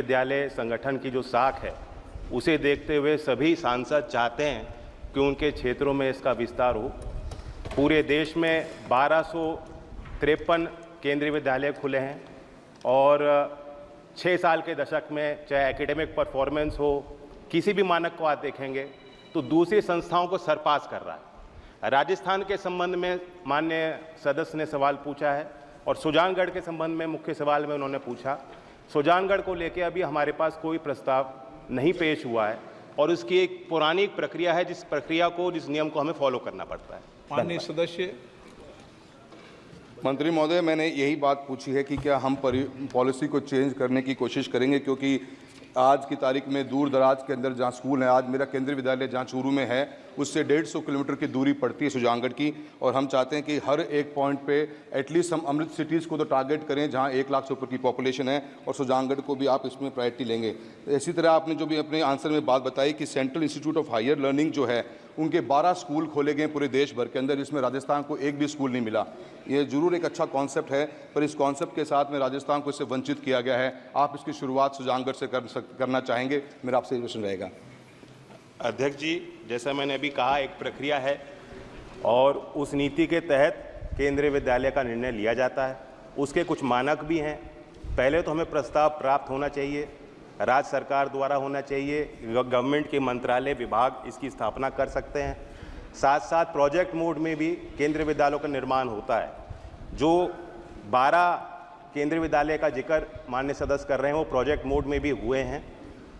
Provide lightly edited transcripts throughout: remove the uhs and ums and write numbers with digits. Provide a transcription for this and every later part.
विद्यालय संगठन की जो साख है उसे देखते हुए सभी सांसद चाहते हैं कि उनके क्षेत्रों में इसका विस्तार हो। पूरे देश में 1253 केंद्रीय विद्यालय खुले हैं और 6 साल के दशक में चाहे एकेडमिक परफॉर्मेंस हो, किसी भी मानक को आप देखेंगे तो दूसरी संस्थाओं को सरपास कर रहा है। राजस्थान के संबंध में माननीय सदस्य ने सवाल पूछा है और सुजानगढ़ के संबंध में मुख्य सवाल में उन्होंने पूछा। सुजानगढ़ को लेकर अभी हमारे पास कोई प्रस्ताव नहीं पेश हुआ है और उसकी एक पुरानी प्रक्रिया है, जिस प्रक्रिया को, जिस नियम को हमें फॉलो करना पड़ता है। माननीय सदस्य। मंत्री महोदय, मैंने यही बात पूछी है कि क्या हम पॉलिसी को चेंज करने की कोशिश करेंगे, क्योंकि आज की तारीख में दूर दराज के अंदर जहाँ स्कूल है, आज मेरा केंद्रीय विद्यालय जहाँ चूरू में है उससे 150 किलोमीटर की दूरी पड़ती है सुजानगढ़ की, और हम चाहते हैं कि हर एक पॉइंट पे एटलीस्ट हम अमृत सिटीज़ को तो टारगेट करें जहाँ 1 लाख से ऊपर की पॉपुलेशन है, और सुजानगढ़ को भी आप इसमें प्रायोरिटी लेंगे। इसी तरह आपने जो भी अपने आंसर में बात बताई कि central institute of higher learning जो है उनके 12 स्कूल खोले गए पूरे देश भर के अंदर, जिसमें राजस्थान को एक भी स्कूल नहीं मिला। ये जरूर एक अच्छा कॉन्सेप्ट है, पर इस कॉन्सेप्ट के साथ में राजस्थान को इससे वंचित किया गया है। आप इसकी शुरुआत सुजानगढ़ से करना चाहेंगे, मेरा आपसे ये क्वेश्चन रहेगा। अध्यक्ष जी, जैसा मैंने अभी कहा, एक प्रक्रिया है और उस नीति के तहत केंद्रीय विद्यालय का निर्णय लिया जाता है। उसके कुछ मानक भी हैं। पहले तो हमें प्रस्ताव प्राप्त होना चाहिए, राज्य सरकार द्वारा होना चाहिए, गवर्नमेंट के मंत्रालय विभाग इसकी स्थापना कर सकते हैं। साथ साथ प्रोजेक्ट मोड में भी केंद्रीय विद्यालयों का निर्माण होता है। जो 12 केंद्रीय विद्यालय का जिक्र माननीय सदस्य कर रहे हैं वो प्रोजेक्ट मोड में भी हुए हैं।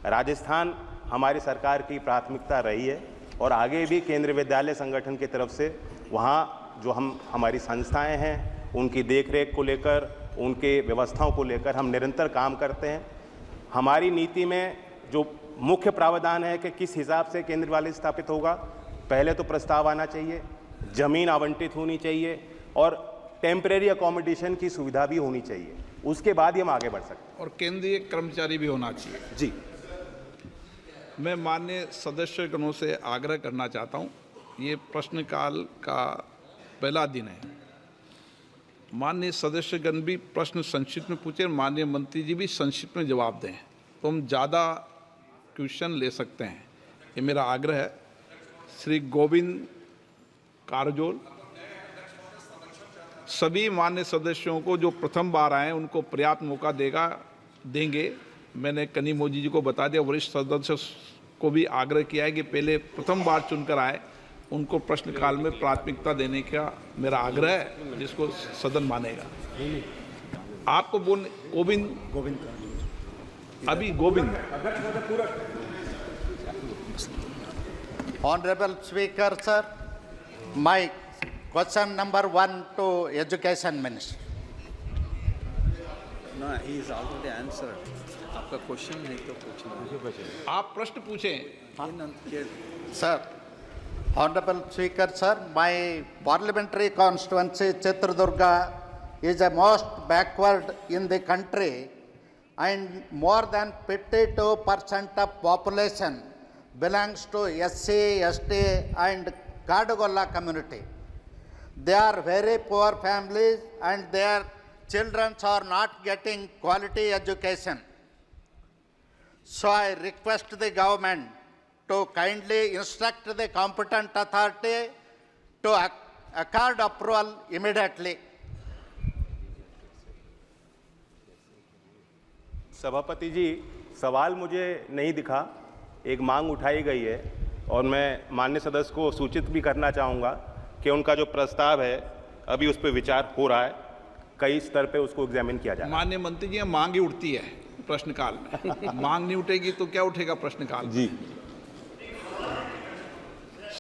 राजस्थान हमारी सरकार की प्राथमिकता रही है और आगे भी केंद्रीय विद्यालय संगठन की तरफ से वहाँ जो हमारी संस्थाएं हैं उनकी देखरेख को लेकर, उनके व्यवस्थाओं को लेकर हम निरंतर काम करते हैं। हमारी नीति में जो मुख्य प्रावधान है कि किस हिसाब से केंद्रीय विद्यालय स्थापित होगा, पहले तो प्रस्ताव आना चाहिए, जमीन आवंटित होनी चाहिए और टेम्परेरी अकोमोडेशन की सुविधा भी होनी चाहिए। उसके बाद ही हम आगे बढ़ सकते हैं। और केंद्रीय कर्मचारी भी होना चाहिए। जी, मैं माननीय सदस्यगणों से आग्रह करना चाहता हूं, ये प्रश्नकाल का पहला दिन है। माननीय सदस्यगण भी प्रश्न संक्षिप्त में पूछे, माननीय मंत्री जी भी संक्षिप्त में जवाब दें, तो हम ज़्यादा क्वेश्चन ले सकते हैं। ये मेरा आग्रह है। श्री गोविंद कारजोल, सभी मान्य सदस्यों को जो प्रथम बार आए उनको पर्याप्त मौका देंगे। मैंने कनिमोझी जी को बता दिया, वरिष्ठ सदस्य को भी आग्रह किया है कि पहले प्रथम बार चुनकर आए उनको प्रश्नकाल में प्राथमिकता देने का मेरा आग्रह है, जिसको सदन मानेगा। आपको बोलने गोविंद अभी Govind. Honorable Speaker, sir, my question number 1 to Education Minister. No, he is already answered. आपका क्वेश्चन है तो पूछना। आप प्रश्न पूछें। Sir, Honorable Speaker, sir, my parliamentary constituency Chitradurga is the most backward in the country, and more than 52% of population belongs to SC, ST and Kadugolla community. They are very poor families and their children are not getting quality education. So I request the government to kindly instruct the competent authority to accord approval immediately. सभापति जी, सवाल मुझे नहीं दिखा, एक मांग उठाई गई है और मैं माननीय सदस्य को सूचित भी करना चाहूँगा कि उनका जो प्रस्ताव है अभी उस पर विचार हो रहा है, कई स्तर पे उसको एग्जामिन किया जा रहा है। माननीय मंत्री जी, मांग ही उठती है प्रश्नकाल में। मांग नहीं उठेगी तो क्या उठेगा प्रश्नकाल? जी।